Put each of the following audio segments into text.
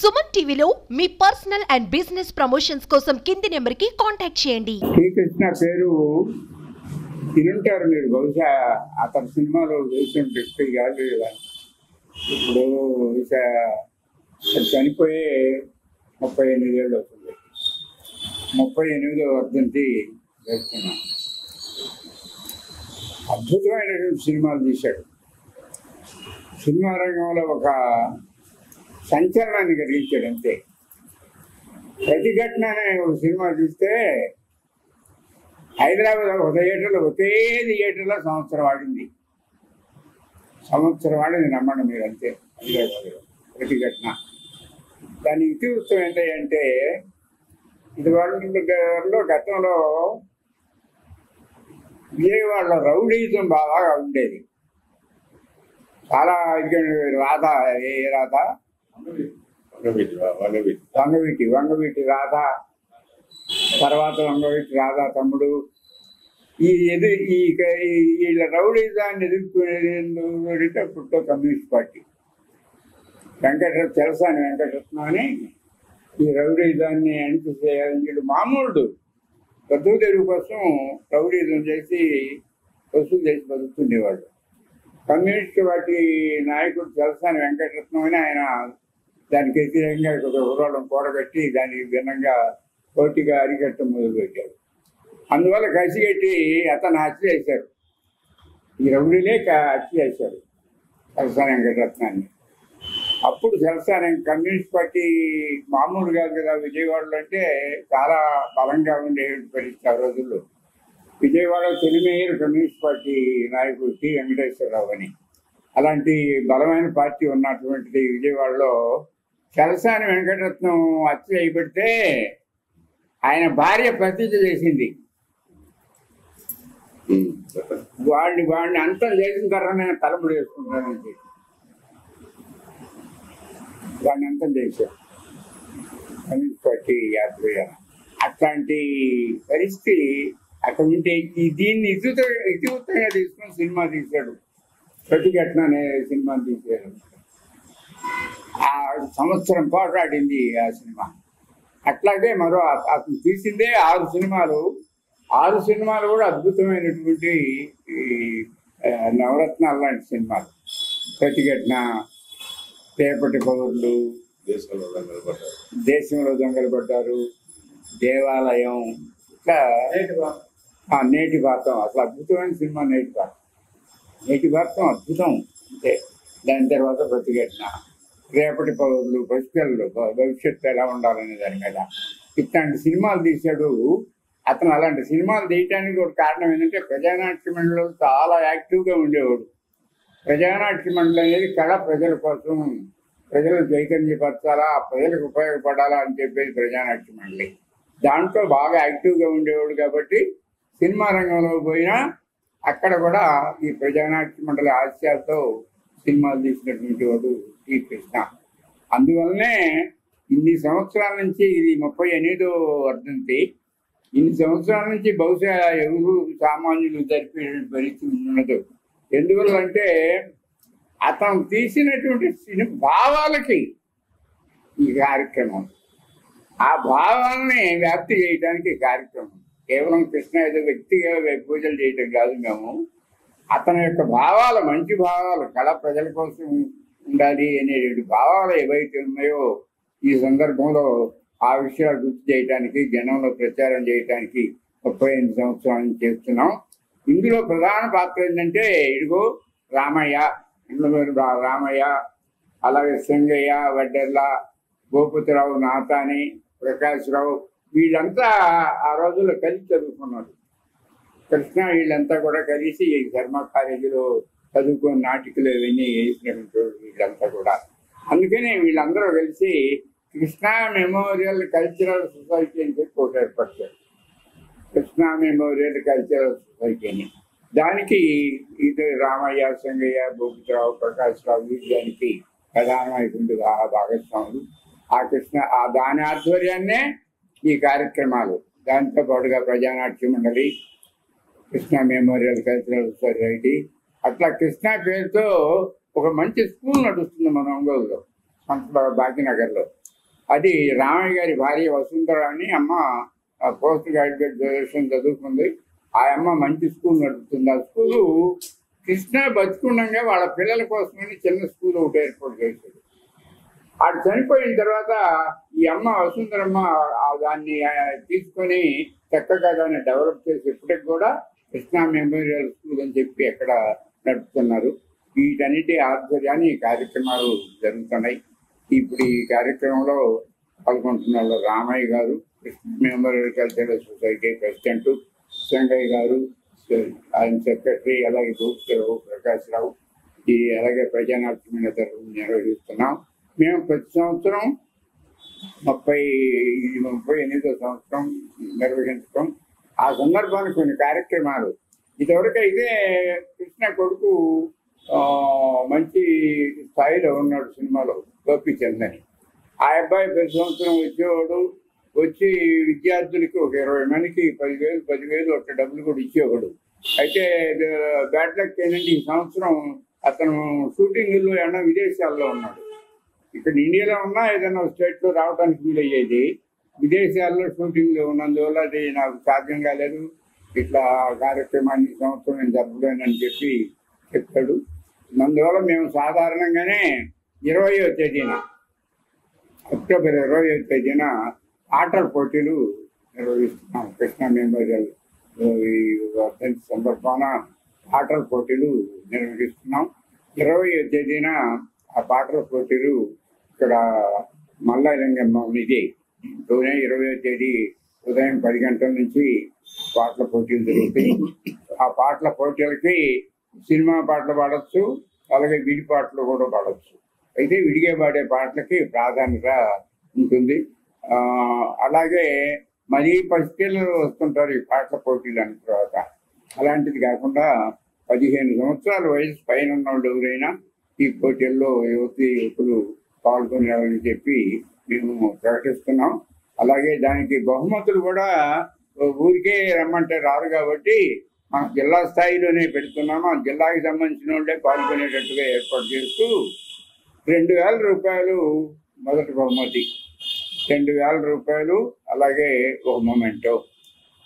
సుమన్ టీవీలో మీ personal and business promotions కోసం కింది నెంబర్కి కాంటాక్ట్ చేయండి. శ్రీకృష్ణ పేరు తినుంటారు మీరు, బహుశా అతని సినిమాలో వేసిన వ్యక్తి కాదు కదా. ఇప్పుడు బహుశా చనిపోయే 38 ఏళ్ళు అవుతుంది. 38వ వర్ధంతి వేస్తున్నాం. అద్భుతమైనటువంటి సినిమాలు తీశాడు. సినిమా రంగంలో ఒక సంచలనాన్ని కలిగించాడు అంతే. ప్రతిఘటన అనే ఒక సినిమా చూస్తే హైదరాబాద్ ఒక థియేటర్లో ఒకే థియేటర్లో సంవత్సరం ఆడింది. నమ్మండి మీరు అంతే. హైదరాబాద్లో ప్రతిఘటన. దాని ఇతివృత్తం ఏంటంటే ఇది వాళ్ళలో గతంలో విజయవాడలో రౌడీజం బాగా ఉండేది. చాలా రాధ, ఏ రాధ, వంగవీటి రాధ, తర్వాత వంగవీటి రాధ తమ్ముడు, వీళ్ళ రౌడీజాన్ని ఎదుర్కొనేది అప్పట్లో కమ్యూనిస్ట్ పార్టీ. తెలసాని వెంకటరత్నం అని ఈ రౌడీజాన్ని అణిచివేయాలని వీళ్ళు మామూలు బతుకు తెరువు కోసం రౌడీజం చేసి వసూలు చేసి బతుకుతుండేవాళ్ళు. కమ్యూనిస్ట్ పార్టీ నాయకుడు తెలసాని వెంకటరత్నం అని ఆయన దానికి వ్యతిరేకంగా ఉరవడం కూడగట్టి దానికి భిన్నంగా పోటీగా అరికట్టడం మొదలుపెట్టారు. అందువల్ల కసిగట్టి అతను హత్య చేశారు. ఈ రౌడీలే హత్య చేశారు తెలసాని వెంకటరత్నాన్ని. అప్పుడు తెలసాని కమ్యూనిస్ట్ పార్టీ మామూలు కాదు కదా విజయవాడలో, అంటే చాలా బలంగా ఉండే పరిస్థితి ఆ రోజుల్లో. విజయవాడ తొలి మేయర్ కమ్యూనిస్ట్ పార్టీ నాయకుడు టి వెంకటేశ్వరరావు అని. అలాంటి బలమైన పార్టీ ఉన్నటువంటిది విజయవాడలో తెలసాని వెంకటరత్నం హత్య చేయబడితే ఆయన భార్య ప్రతిజ్ఞ చేసింది, వాడిని అంతం చేసిన తర్వాత నేను తలముడు వేసుకుంటానని చెప్పి వాడిని అంతం చేశారు కమ్యూనిస్ట్ పార్టీ యాత్ర. అట్లాంటి పరిస్థితి అక్కడ ఉంటే దీన్ని ఇతివృత్తంగా తీసుకుని సినిమా తీశాడు. ప్రతిఘటన అనే సినిమా తీశాడు. ఆ సంవత్సరం పాటు ఆడింది ఆ సినిమా. అట్లాగే మరో అతను తీసిందే 6 సినిమాలు. 6 సినిమాలు కూడా అద్భుతమైనటువంటి నవరత్నాలు లాంటి సినిమాలు. ప్రతిఘటన, రేపటి పౌరులు, దేశంలో దొంగలు పడ్డారు, దేవాలయం, ఇట్లా నేటి భారతం. అసలు అద్భుతమైన సినిమా నేటి భారతం అద్భుతం అంతే. దాని తర్వాత ప్రతిఘటన, రేపటి పౌరులు, పసిపిల్లలు భవిష్యత్తు ఎలా ఉండాలనే దాని మీద ఇట్లాంటి సినిమాలు తీశాడు అతను. అలాంటి సినిమాలు తీయటానికి ఒక కారణం ఏంటంటే ప్రజానాట్య మండలిలో చాలా యాక్టివ్గా ఉండేవాడు. ప్రజానాట్య మండలి అనేది కళ ప్రజల కోసం, ప్రజలకు చైతన్యపరచాలా, ప్రజలకు ఉపయోగపడాలా అని చెప్పేది ప్రజానాట్య మండలి. దాంట్లో బాగా యాక్టివ్గా ఉండేవాడు కాబట్టి సినిమా రంగంలో పోయినా అక్కడ కూడా ఈ ప్రజానాట్య మండలి ఆశయాలతో సినిమాలు తీసినటువంటి వాడు టి కృష్ణ. అందువల్లనే ఇన్ని సంవత్సరాల నుంచి, ఇది 38వ వర్ధంతి, ఇన్ని సంవత్సరాల నుంచి బహుశా ఎవరు సామాన్యులు జరిపే పరిస్థితి ఉండదు. ఎందువల్ల అంటే అతను తీసినటువంటి భావాలకి ఈ కార్యక్రమం, ఆ భావాలని వ్యాప్తి చేయడానికి కార్యక్రమం. కేవలం కృష్ణ ఏదో వ్యక్తిగా పూజలు చేయటం కాదు. మేము అతని యొక్క భావాలు, మంచి భావాలు, కళ ప్రజల కోసం ఉండాలి అనేటువంటి భావాలు ఏవైతే ఉన్నాయో ఈ సందర్భంలో ఆ విషయాలు గుర్తు చేయడానికి, జనంలో ప్రచారం చేయడానికి 38 సంవత్సరాల నుంచి చేస్తున్నాం. ఇందులో ప్రధాన పాత్ర ఏంటంటే ఇదిగో రామయ్య, రామయ్య, అలాగే సింగయ్య, వడ్డెర్ల, భూపతిరావు, నాతాని, ప్రకాశ్రావు, వీళ్ళంతా ఆ రోజుల్లో కలిసి చదువుకున్నారు. కృష్ణ వీళ్ళంతా కూడా కలిసి ధర్మ కాలేజీలో చదువుకుని నాటికలు ఇవన్నీ వేసినటువంటి వీళ్ళంతా కూడా. అందుకని వీళ్ళందరూ కలిసి కృష్ణ మెమోరియల్ కల్చరల్ సొసైటీ అని చెప్పి ఒకటి ఏర్పడతారు. కృష్ణ మెమోరియల్ కల్చరల్ సొసైటీ అని. దానికి ఇది రామయ్య, సింగయ్య, భూపతిరావు, ప్రకాశ్రావు వీళ్ళకి ప్రధానమైనటువంటి భాగస్వాములు. దాని ఆధ్వర్యాన్నే ఈ కార్యక్రమాలు. దాంతో పాటుగా ప్రజానాట్య మండలి, కృష్ణ మెమోరియల్ కల్చరల్ సొసైటీ, అట్లా కృష్ణ పేరుతో ఒక మంచి స్కూల్ నడుస్తుంది మన ఒంగోలులో, భాగ్యనగర్లో. అది రామయ్య గారి భార్య వసుంధర అని అమ్మ పోస్ట్ గ్రాడ్యుయేట్ గ్రాడ్యుయేషన్ చదువుకుంది. ఆ అమ్మ మంచి స్కూల్ నడుపుతుంది. ఆ స్కూలు కృష్ణ బతుకుండగా వాళ్ళ పిల్లల కోసమని చిన్న స్కూల్ ఒకటి ఏర్పాటు చేశాడు. ఆడు చనిపోయిన తర్వాత ఈ అమ్మ వసుంధరమ్మ దాన్ని తీసుకొని చక్కగా దాన్ని డెవలప్ చేసి ఇప్పటికి కూడా కృష్ణా మెమోరియల్ స్కూల్ అని చెప్పి ఎక్కడ నడుపుతున్నారు. వీటన్నిటి ఆధ్వర్యాన్ని ఈ కార్యక్రమాలు జరుగుతున్నాయి. ఇప్పుడు ఈ కార్యక్రమంలో పాల్గొంటున్న వాళ్ళు రామయ్య గారు, Krishna memorial cultural society president, Sangaiah గారు ఆయన సెక్రటరీ, అలాగే దూప్తిరావు ప్రకాశ్రావు, ఈ అలాగే ప్రజానాట్యమైన తరఫు నిర్వహిస్తున్నాం. మేము ప్రతి సంవత్సరం 38వ సంవత్సరం నిర్వహించడం. ఆ సందర్భానికి కొన్ని కార్యక్రమాలు ఇదివరకు అయితే కృష్ణ కొడుకు మంచి స్థాయిలో ఉన్నాడు సినిమాలో, గోపీచంద్ అని. ఆ అబ్బాయి ప్రతి సంవత్సరం వచ్చేవాడు. వచ్చి విద్యార్థులకి ఒక 20 మందికి 10,000 అట్లా డబ్బులు కూడా ఇచ్చేవాడు. అయితే బ్యాడ్ లక్ ఏంటంటే ఈ సంవత్సరం అతను షూటింగ్లో ఏమన్నా విదేశాల్లో ఉన్నాడు. ఇక్కడ ఇండియాలో ఉన్నా ఏదైనా స్టేట్లో రావడానికి వీలయ్యేది. విదేశాల్లో షూటింగ్లో ఉన్నందువల్ల అది నాకు సాధ్యం కాలేదు. ఇట్లా కార్యక్రమాన్ని ఈ సంవత్సరం నేను జరపలేనని చెప్పాడు. అందువల్ల మేము సాధారణంగానే 20వ తేదీన అక్టోబర్ 20వ తేదీన ఆటల పోటీలు నిర్వహిస్తున్నాం. కృష్ణా మెమోరియల్ వర్ధంతి సందర్భాన ఆటల పోటీలు నిర్వహిస్తున్నాం. 20వ తేదీన ఆ పాటల పోటీలు ఇక్కడ మల్లారంగమ్మ ఇది 20వ తేదీ ఉదయం 10 గంటల నుంచి పాటల పోటీలు జరుగుతాయి. ఆ పాటల పోటీలకి సినిమా పాటలు పాడచ్చు, అలాగే విడి పాటలు కూడా పాడచ్చు. అయితే విడిగా పాడే పాటలకి ప్రాధాన్యత ఉంటుంది. అలాగే మరీ పసిపిల్లలు వస్తుంటారు ఈ పాటల పోటీలు అన్న తర్వాత. అలాంటిది కాకుండా 15 సంవత్సరాల వయసు పైన ఉన్న వాళ్ళు ఎవరైనా ఈ పోటీల్లో యువకులు పాల్గొనేవాళ్ళని చెప్పి మేము ప్రకటిస్తున్నాం. అలాగే దానికి బహుమతులు కూడా ఊరికే రమ్మంటే రారు కాబట్టి మన జిల్లా స్థాయిలోనే పెడుతున్నాము. ఆ జిల్లాకి సంబంధించిన వాళ్ళే పాల్గొనేటట్టుగా ఏర్పాటు చేస్తూ 2,000 రూపాయలు మొదటి బహుమతి, 2,000 రూపాయలు, అలాగే ఒక మొమెంటో.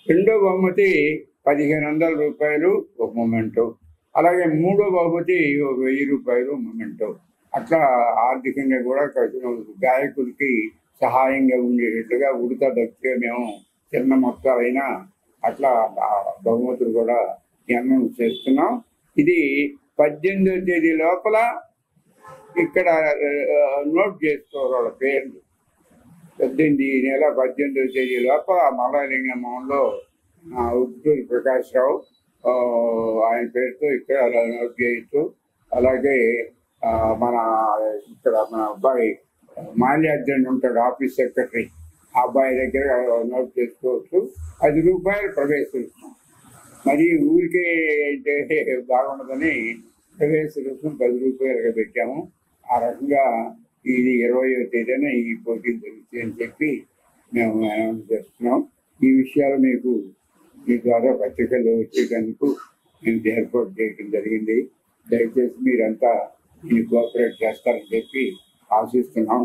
రెండో బహుమతి 1,500 రూపాయలు ఒక మొమెంటో. అలాగే మూడో బహుమతి 1,000 రూపాయలు మొమెంటో. అట్లా ఆర్థికంగా కూడా గాయకులకి సహాయంగా ఉండేటట్టుగా ఉడతా భక్తిగా మేము చిన్న మొత్తాలైనా అట్లా బహుమతులు కూడా అనౌన్స్ చేస్తున్నాం. ఇది 18వ తేదీ లోపల ఇక్కడ నోట్ చేసుకోవాలి వాళ్ళ పేర్లు. 18వ తేదీ లోపల మల్లాలింగంలో ఉద్దూరి ప్రకాశ్రావు ఆయన పేరుతో ఇక్కడ నోట్ చేయొచ్చు. అలాగే మన అబ్బాయి మాల్యార్జున్ ఉంటాడు, ఆఫీస్ సెక్రటరీ, ఆ అబ్బాయి దగ్గర నోట్ చేసుకోవచ్చు. 10 రూపాయలు ప్రవేశిస్తాం. మరి ఊరికే అయితే బాగుండదని ప్రవేశ రుసుము 10 రూపాయలుగా పెట్టాము. ఆ రకంగా ఇది 20వ తేదీన ఈ పోటీలు జరుగుతాయని చెప్పి మేము అనౌన్స్ చేస్తున్నాం. ఈ విషయాలు మీ ద్వారా పత్రికల్లో వచ్చేటందుకు మేము ఏర్పాటు చేయడం జరిగింది. దయచేసి మీరంతా దీన్ని కోఆపరేట్ చేస్తారని చెప్పి ఆశిస్తున్నాం.